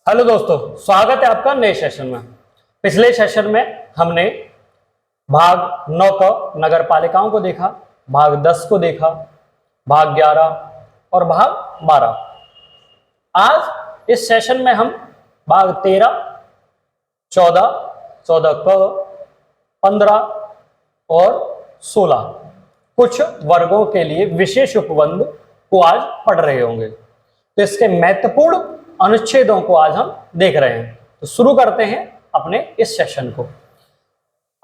Hello दोस्तों, स्वागत है आपका नए सेशन में। पिछले सेशन में हमने भाग 9 को नगर पालिकाओं को देखा, भाग 10 को देखा, भाग 11 और भाग 12। आज इस सेशन में हम भाग 13, 14, 14 क, 15 और 16 कुछ वर्गों के लिए विशेष उपबंध को आज पढ़ रहे होंगे। तो इसके महत्वपूर्ण अनुच्छेदों को आज हम देख रहे हैं। तो शुरू करते हैं अपने इस सेशन को।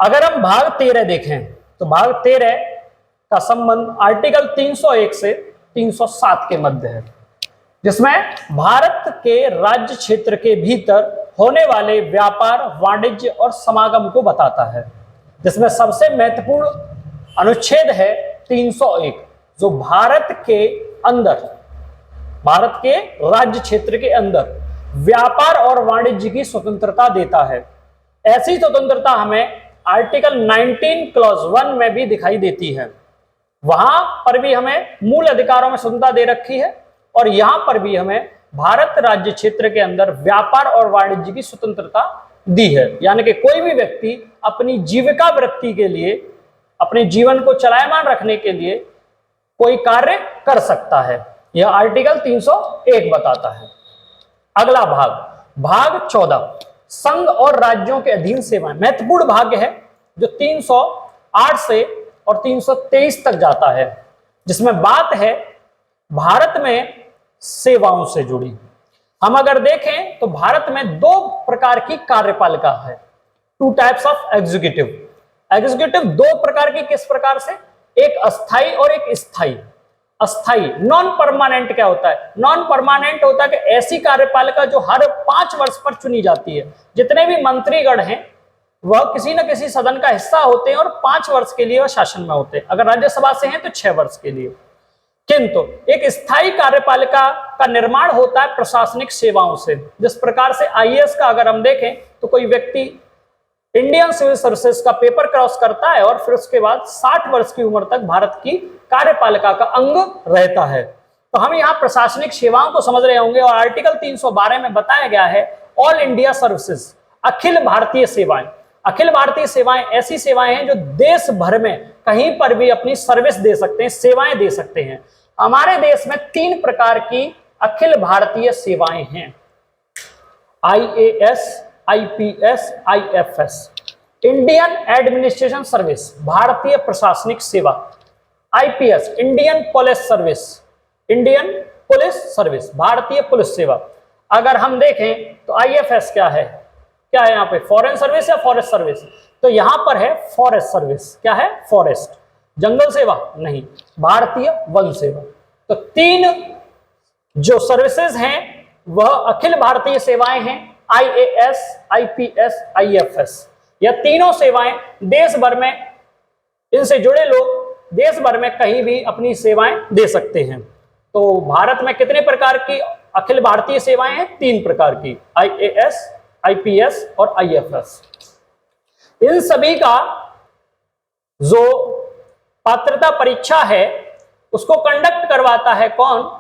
अगर हम भाग 13 देखें तो भाग 13 का संबंध आर्टिकल 301 से 307 के मध्य है, जिसमें भारत के राज्य क्षेत्र के भीतर होने वाले व्यापार, वाणिज्य और समागम को बताता है। जिसमें सबसे महत्वपूर्ण अनुच्छेद है 301, जो भारत के अंदर, भारत के राज्य क्षेत्र के अंदर व्यापार और वाणिज्य की स्वतंत्रता देता है। ऐसी स्वतंत्रता हमें आर्टिकल 19 क्लॉज 1 में भी दिखाई देती है। वहां पर भी हमें मूल अधिकारों में स्वतंत्रता दे रखी है और यहां पर भी हमें भारत राज्य क्षेत्र के अंदर व्यापार और वाणिज्य की स्वतंत्रता दी है। यानी कि कोई भी व्यक्ति अपनी जीविका वृत्ति के लिए, अपने जीवन को चलायमान रखने के लिए कोई कार्य कर सकता है। यह आर्टिकल 301 बताता है। अगला भाग, भाग 14, संघ और राज्यों के अधीन सेवाएं। महत्वपूर्ण भाग है जो 308 से और 323 तक जाता है, जिसमें बात है भारत में सेवाओं से जुड़ी। हम अगर देखें तो भारत में दो प्रकार की कार्यपालिका है, two types of executive. Executive दो प्रकार की, किस प्रकार से? एक अस्थाई और एक स्थायी। अस्थाई, नॉन परमानेंट क्या होता है? नॉन परमानेंट होता है कि ऐसी कार्यपालिका जो हर 5 वर्ष पर चुनी जाती है। जितने भी मंत्रीगण हैं वह किसी न किसी सदन का हिस्सा होते हैं और 5 वर्ष के लिए वह शासन में होते हैं। अगर राज्यसभा से हैं तो 6 वर्ष के लिए। किंतु एक स्थायी कार्यपालिका का निर्माण होता है प्रशासनिक सेवाओं से। जिस प्रकार से आईएएस का अगर हम देखें तो कोई व्यक्ति इंडियन सिविल सर्विसेज का पेपर क्रॉस करता है और फिर उसके बाद 60 वर्ष की उम्र तक भारत की कार्यपालिका का अंग रहता है। तो हम यहाँ प्रशासनिक सेवाओं को समझ रहे होंगे और आर्टिकल 312 में बताया गया है all India services, Akhil Bharatiya सेवाएं। अखिल भारतीय सेवाएं ऐसी सेवाएं हैं जो देश भर में कहीं पर भी अपनी सर्विस दे सकते हैं, सेवाएं दे सकते हैं। हमारे देश में 3 प्रकार की अखिल भारतीय सेवाएं हैं, IAS, IPS, IFS. Indian administration service, भारतीय प्रशासनिक सेवा। IPS, Indian police service, Indian police service, भारतीय पुलिस सेवा। अगर हम देखें तो आईएफएस क्या है? क्या है यहाँ पे? फॉरेन सर्विस या फॉरेस्ट सर्विस? तो यहां पर है फॉरेस्ट सर्विस। क्या है? फॉरेस्ट। जंगल सेवा नहीं, भारतीय वन सेवा। तो 3 जो सर्विसेज हैं वह अखिल भारतीय सेवाएं हैं, आईएएस, आईपीएस, आईएफएस। यह तीनों सेवाएं देश भर में, इनसे जुड़े लोग देश भर में कहीं भी अपनी सेवाएं दे सकते हैं। तो भारत में कितने प्रकार की अखिल भारतीय सेवाएं हैं? 3 प्रकार की, आईएएस, आईपीएस और आईएफएस। इन सभी का जो पात्रता परीक्षा है उसको कंडक्ट करवाता है कौन?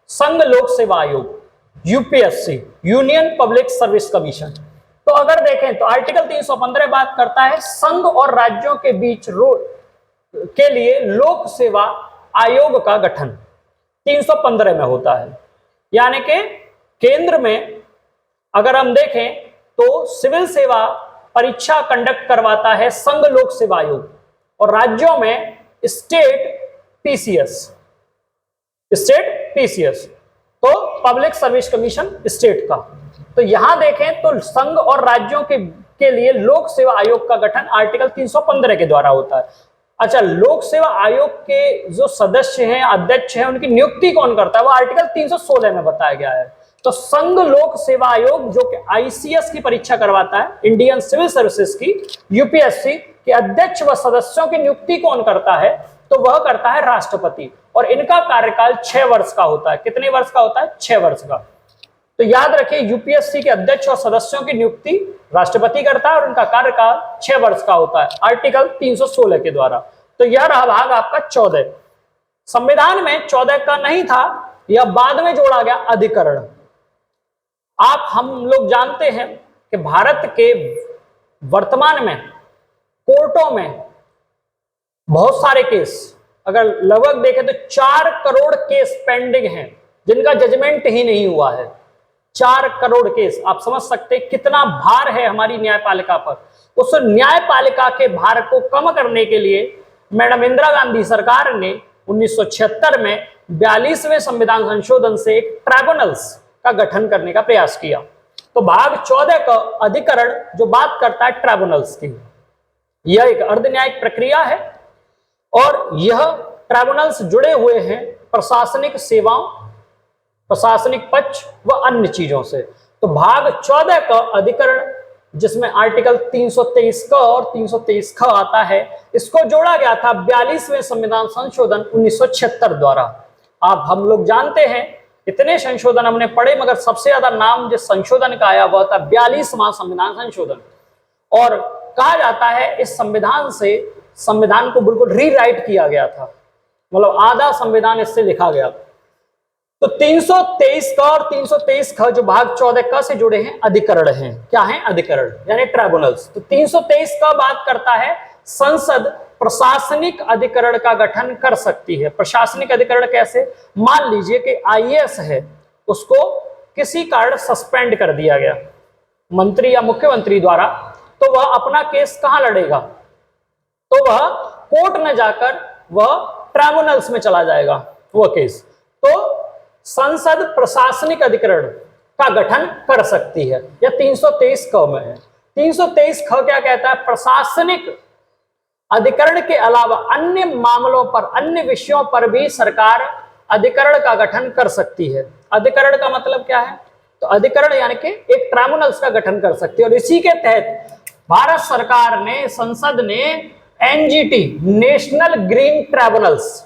संघ लोक सेवा आयोग, UPSC, union public service commission. तो अगर देखें तो आर्टिकल 315 बात करता है संघ और राज्यों के बीच के लिए लोक सेवा आयोग का गठन 315 में होता है। यानी कि केंद्र में अगर हम देखें तो सिविल सेवा परीक्षा कंडक्ट करवाता है संघ लोक सेवा आयोग और राज्यों में स्टेट पीसीएस, स्टेट पीसीएस, तो पब्लिक सर्विस कमीशन स्टेट का। तो यहां देखें तो संघ और राज्यों के लिए लोक सेवा आयोग का गठन आर्टिकल 315 के द्वारा होता है। अच्छा, लोक सेवा आयोग के जो सदस्य हैं, अध्यक्ष हैं, उनकी नियुक्ति कौन करता है? वो आर्टिकल 316 में बताया गया है। तो संघ लोक सेवा आयोग जो कि आईसीएस की परीक्षा करवाता है, इंडियन सिविल सर्विसेज की, यूपीएससी के अध्यक्ष व सदस्यों की नियुक्ति कौन करता है? तो वह करता है राष्ट्रपति और इनका कार्यकाल 6 वर्ष का होता है। कितने वर्ष का होता है? 6 वर्ष का। तो याद रखिए, यूपीएससी के अध्यक्ष और सदस्यों की नियुक्ति राष्ट्रपति करता है और उनका कार्यकाल 6 वर्ष का होता है आर्टिकल 316 के द्वारा। तो यह रहा भाग आपका 14। संविधान में 14 का नहीं था, यह बाद में जोड़ा गया अधिकरण। हम लोग जानते हैं कि भारत के वर्तमान में कोर्टों में बहुत सारे केस, अगर लगभग देखें तो 4 करोड़ केस पेंडिंग हैं जिनका जजमेंट ही नहीं हुआ है। 4 करोड़ केस, आप समझ सकते हैं कितना भार है हमारी न्यायपालिका पर। उस न्यायपालिका के भार को कम करने के लिए मैडम इंदिरा गांधी सरकार ने 1976 में 42वें संविधान संशोधन से एक ट्राइब्यूनल्स का गठन करने का प्रयास किया। तो भाग 14 का अधिकरण जो बात करता है ट्राइब्यूनल्स की, यह एक अर्ध न्यायिक प्रक्रिया है और यह ट्राइब्यूनल्स जुड़े हुए हैं प्रशासनिक सेवाओं, प्रशासनिक पक्ष व अन्य चीजों से। तो भाग 14 का अधिकरण जिसमें आर्टिकल 323 क और 323 ख आता है, इसको जोड़ा गया था 42वें संविधान संशोधन 1976 द्वारा। आप हम लोग जानते हैं इतने संशोधन हमने पढ़े, मगर सबसे ज्यादा नाम जिस संशोधन का आया वह था 42वां संविधान संशोधन। और कहा जाता है इस संविधान से संविधान को बिल्कुल रीराइट किया गया था, मतलब आधा संविधान इससे लिखा गया। तो 323 का और 323 ख जो भाग 14 क से जुड़े हैं अधिकरण हैं। क्या है? अधिकरण यानी ट्राइब्यूनल्स। तो 323 का बात करता है संसद प्रशासनिक अधिकरण का गठन कर सकती है। प्रशासनिक अधिकरण कैसे? मान लीजिए कि आईएएस है, उसको किसी कारण सस्पेंड कर दिया गया मंत्री या मुख्यमंत्री द्वारा, तो वह अपना केस कहां लड़ेगा? तो वह कोर्ट में जाकर वह ट्राइब्यूनल्स में चला जाएगा वह केस। तो संसद प्रशासनिक अधिकरण का गठन कर सकती है, या 323 क में है। 323 ख क्या कहता है? प्रशासनिक अधिकरण के अलावा अन्य मामलों पर, अन्य विषयों पर भी सरकार अधिकरण का गठन कर सकती है। अधिकरण का मतलब क्या है? तो अधिकरण यानी कि एक ट्राइब्यूनल्स का गठन कर सकती है। और इसी के तहत भारत सरकार ने, संसद ने एनजीटी, नेशनल ग्रीन ट्राइब्यूनल्स,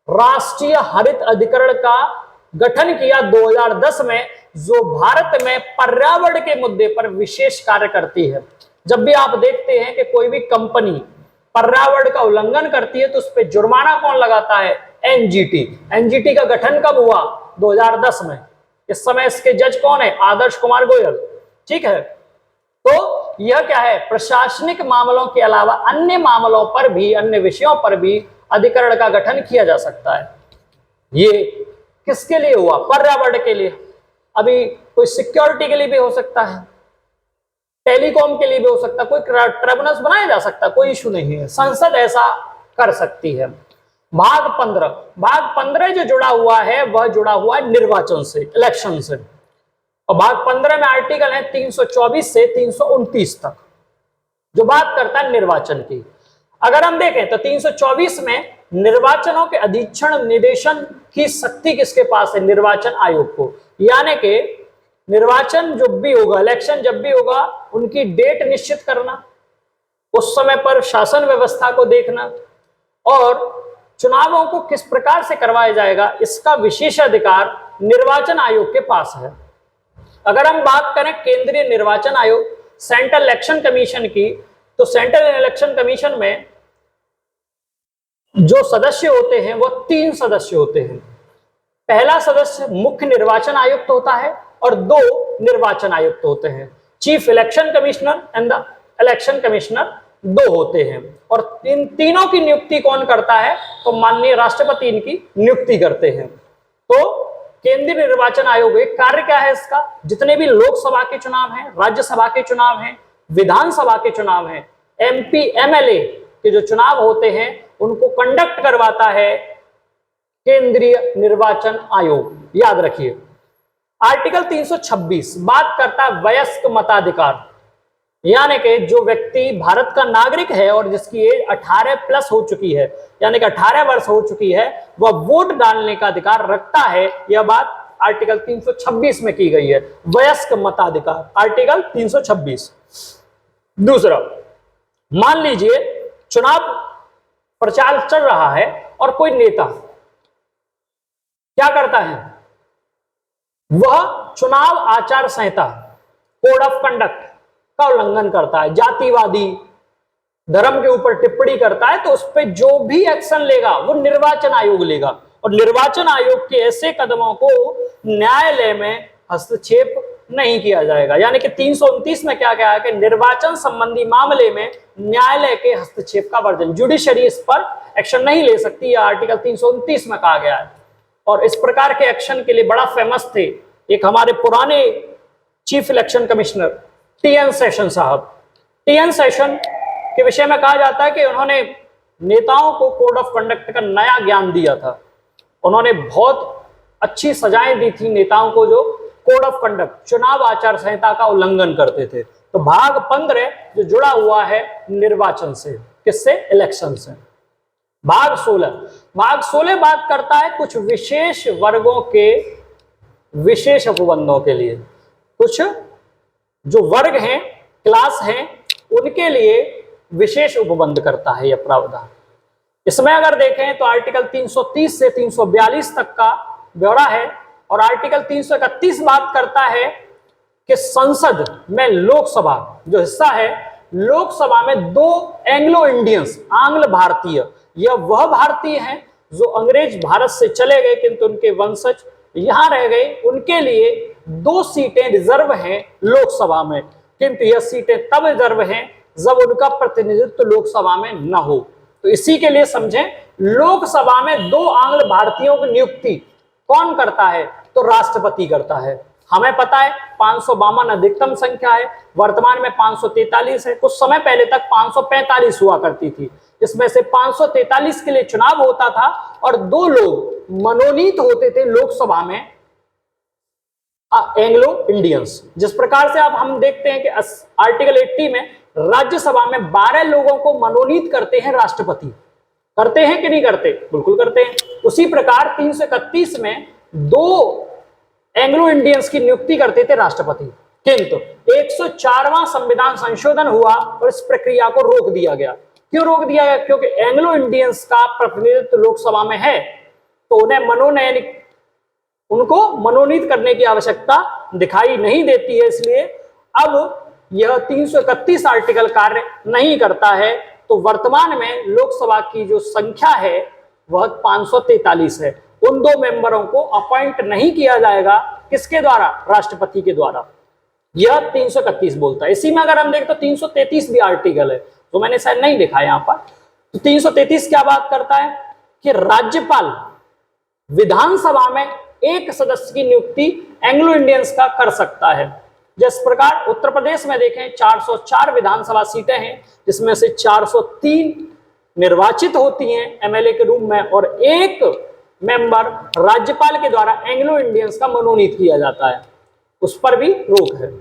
राष्ट्रीय हरित अधिकरण का गठन किया 2010 में, जो भारत में पर्यावरण के मुद्दे पर विशेष कार्य करती है। जब भी आप देखते हैं कि कोई भी कंपनी पर्यावरण का उल्लंघन करती है तो उस पर जुर्माना कौन लगाता है? एनजीटी। एनजीटी का गठन कब हुआ? 2010 में। इस समय इसके जज कौन है? आदर्श कुमार गोयल। ठीक है, तो यह क्या है? प्रशासनिक मामलों के अलावा अन्य मामलों पर भी, अन्य विषयों पर भी अधिकरण का गठन किया जा सकता है। ये किसके लिए हुआ? पर्यावरण के लिए। अभी कोई सिक्योरिटी के लिए भी हो सकता है, टेलीकॉम के लिए भी हो सकता है, कोई ट्रिब्यूनल्स बनाया जा सकता है, कोई इशू नहीं है, संसद ऐसा कर सकती है। भाग 15, भाग 15 जो जुड़ा हुआ है वह जुड़ा हुआ है निर्वाचन से, इलेक्शन से। और भाग 15 में आर्टिकल है 324 से 329 तक, जो बात करता है निर्वाचन की। अगर हम देखें तो 324 में निर्वाचनों के अधीक्षण निदेशन की शक्ति किसके पास है? निर्वाचन आयोग को। यानी कि निर्वाचन जब भी होगा, इलेक्शन जब भी होगा, उनकी डेट निश्चित करना, उस समय पर शासन व्यवस्था को देखना और चुनावों को किस प्रकार से करवाया जाएगा, इसका विशेषाधिकार निर्वाचन आयोग के पास है। अगर हम बात करें केंद्रीय निर्वाचन आयोग, सेंट्रल इलेक्शन कमीशन की, तो सेंट्रल इलेक्शन कमीशन में जो सदस्य होते हैं वो 3 सदस्य होते हैं। पहला सदस्य मुख्य निर्वाचन आयुक्त होता है और 2 निर्वाचन आयुक्त होते हैं। Chief election commissioner and the election commissioner 2 होते हैं। और इन तीनों की नियुक्ति कौन करता है? तो माननीय राष्ट्रपति इनकी नियुक्ति करते हैं। तो केंद्रीय निर्वाचन आयोग एक कार्य क्या है इसका? जितने भी लोकसभा के चुनाव हैं, राज्यसभा के चुनाव हैं, विधानसभा के चुनाव हैं, एमपी एमएलए के जो चुनाव होते हैं उनको कंडक्ट करवाता है केंद्रीय निर्वाचन आयोग। याद रखिए, आर्टिकल 326 बात करता है वयस्क मताधिकार, यानी कि जो व्यक्ति भारत का नागरिक है और जिसकी एज 18 प्लस हो चुकी है, यानी कि 18 वर्ष हो चुकी है, वह वोट डालने का अधिकार रखता है। यह बात आर्टिकल 326 में की गई है, वयस्क मताधिकार, आर्टिकल 326। दूसरा, मान लीजिए चुनाव प्रचार चल रहा है और कोई नेता क्या करता है? वह चुनाव आचार संहिता, कोड ऑफ कंडक्ट का उल्लंघन करता है, जातिवादी, धर्म के ऊपर टिप्पणी करता है, तो उस पर जो भी एक्शन लेगा वो निर्वाचन आयोग लेगा। और निर्वाचन आयोग के ऐसे कदमों को न्यायालय में हस्तक्षेप नहीं किया जाएगा। यानी कि 329 में क्या कहा है कि निर्वाचन संबंधी मामले में न्यायालय के हस्तक्षेप का वर्जन, जुडिशरी इस पर एक्शन नहीं ले सकती, यह आर्टिकल 329 में कहा गया है। और इस प्रकार के एक्शन के लिए बड़ा फेमस थे एक हमारे पुराने chief election commissioner TN session साहब। टीएन सेशन के विषय में कहा जाता है कि उन्होंने नेताओं को कोड ऑफ कंडक्ट का नया ज्ञान दिया था। उन्होंने बहुत अच्छी सजाएं दी थी नेताओं को जो कोड ऑफ कंडक्ट, चुनाव आचार संहिता का उल्लंघन करते थे। तो भाग 15 जो जुड़ा हुआ है निर्वाचन से, किससे? इलेक्शन से। भाग 16 बात करता है कुछ विशेष वर्गों के विशेष उपबंधों के लिए। कुछ जो वर्ग हैं, क्लास हैं, उनके लिए विशेष उपबंध करता है यह प्रावधान। इसमें अगर देखें तो आर्टिकल 330 से 342 तक का ब्यौरा है। और आर्टिकल 331 बात करता है कि संसद में लोकसभा जो हिस्सा है, लोकसभा में 2 एंग्लो इंडियंस, आंग्ल भारतीय, यह वह भारतीय हैं जो अंग्रेज भारत से चले गए किंतु उनके वंशज यहां रह गए, उनके लिए 2 सीटें रिजर्व हैं लोकसभा में, किंतु यह सीटें तब रिजर्व हैं जब उनका प्रतिनिधित्व लोकसभा में न हो। तो इसी के लिए समझें, लोकसभा में 2 आंग्ल भारतीयों की नियुक्ति कौन करता है? तो राष्ट्रपति करता है। हमें पता है 552 अधिकतम संख्या है, वर्तमान में 543 है, कुछ समय पहले तक 545 हुआ करती थी। इसमें से 543 के लिए चुनाव होता था और 2 लोग मनोनीत होते थे लोकसभा में, एंग्लो इंडियंस। जिस प्रकार से अब हम देखते हैं कि आर्टिकल 80 में राज्यसभा में 12 लोगों को मनोनीत करते हैं राष्ट्रपति। करते हैं कि नहीं करते? बिल्कुल करते हैं। उसी प्रकार 331 में 2 एंग्लो इंडियंस की नियुक्ति करते थे राष्ट्रपति, किंतु 104वां संविधान संशोधन हुआ और इस प्रक्रिया को रोक दिया गया। क्यों रोक दिया गया? क्योंकि एंग्लो इंडियंस का प्रतिनिधित्व लोकसभा में है तो उन्हें उनको मनोनीत करने की आवश्यकता दिखाई नहीं देती है, इसलिए अब यह 331 आर्टिकल कार्य नहीं करता है। तो वर्तमान में लोकसभा की जो संख्या है वह 543 है। उन 2 मेंबरों को अपॉइंट नहीं किया जाएगा, किसके द्वारा? राष्ट्रपति के द्वारा। यह 331 बोलता है। इसी में अगर हम देखें तो 333 भी आर्टिकल है, तो मैंने शायद नहीं लिखा यहाँ पर। तो 333 क्या बात करता है कि राज्यपाल विधानसभा में 1 सदस्य की नियुक्ति एंग्लो इंडियंस का कर सकता है। जिस प्रकार उत्तर प्रदेश में देखें 404 विधानसभा सीटें हैं, जिसमें से 403 निर्वाचित होती हैं एमएलए के रूप में और 1 मेंबर राज्यपाल के द्वारा एंग्लो इंडियंस का मनोनीत किया जाता है, उस पर भी रोक है।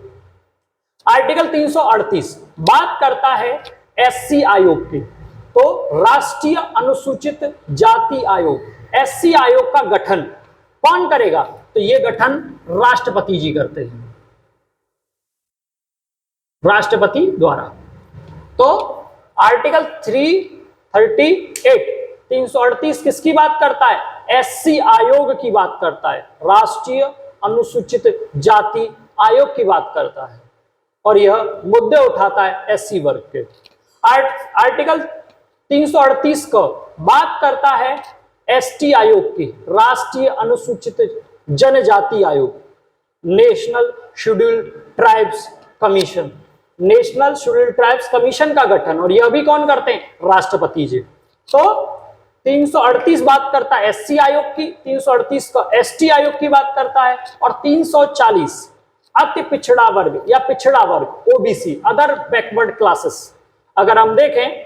आर्टिकल 338 बात करता है एससी आयोग की। तो राष्ट्रीय अनुसूचित जाति आयोग, एससी आयोग का गठन कौन करेगा? तो यह गठन राष्ट्रपति जी करते हैं, राष्ट्रपति द्वारा। तो आर्टिकल 338 किसकी बात करता है? एससी आयोग की बात करता है, राष्ट्रीय अनुसूचित जाति आयोग की बात करता है और यह मुद्दे उठाता है एससी वर्ग के। आर्टिकल 338 को बात करता है एसटी आयोग की, राष्ट्रीय अनुसूचित जनजाति आयोग, national scheduled tribes commission, national scheduled tribes commission का गठन, और यह भी कौन करते हैं? राष्ट्रपति जी। तो 338 बात करता है एससी आयोग की, 338 का एसटी आयोग की बात करता है और 340 अति पिछड़ा वर्ग या पिछड़ा वर्ग ओबीसी, अदर बैकवर्ड क्लासेस। अगर हम देखें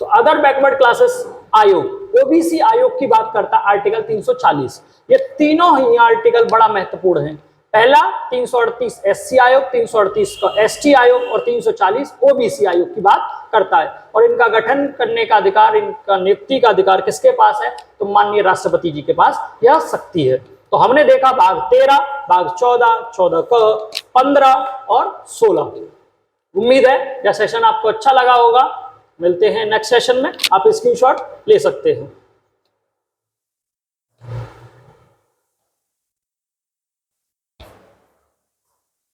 तो अदर बैकवर्ड क्लासेस आयोग, ओबीसी आयोग की बात करता है आर्टिकल 340। ये तीनों ही आर्टिकल बड़ा महत्वपूर्ण है। पहला 338 एससी आयोग, 338 का एसटी आयोग और 340 ओबीसी आयोग की बात करता है। और इनका गठन करने का अधिकार, इनका नियुक्ति का अधिकार किसके पास है? तो माननीय राष्ट्रपति जी के पास यह शक्ति है। तो हमने देखा भाग 13, भाग 14, 14 क, 15 और 16। उम्मीद है यह सेशन आपको अच्छा लगा होगा। मिलते हैं नेक्स्ट सेशन में, आप स्क्रीनशॉट ले सकते हैं।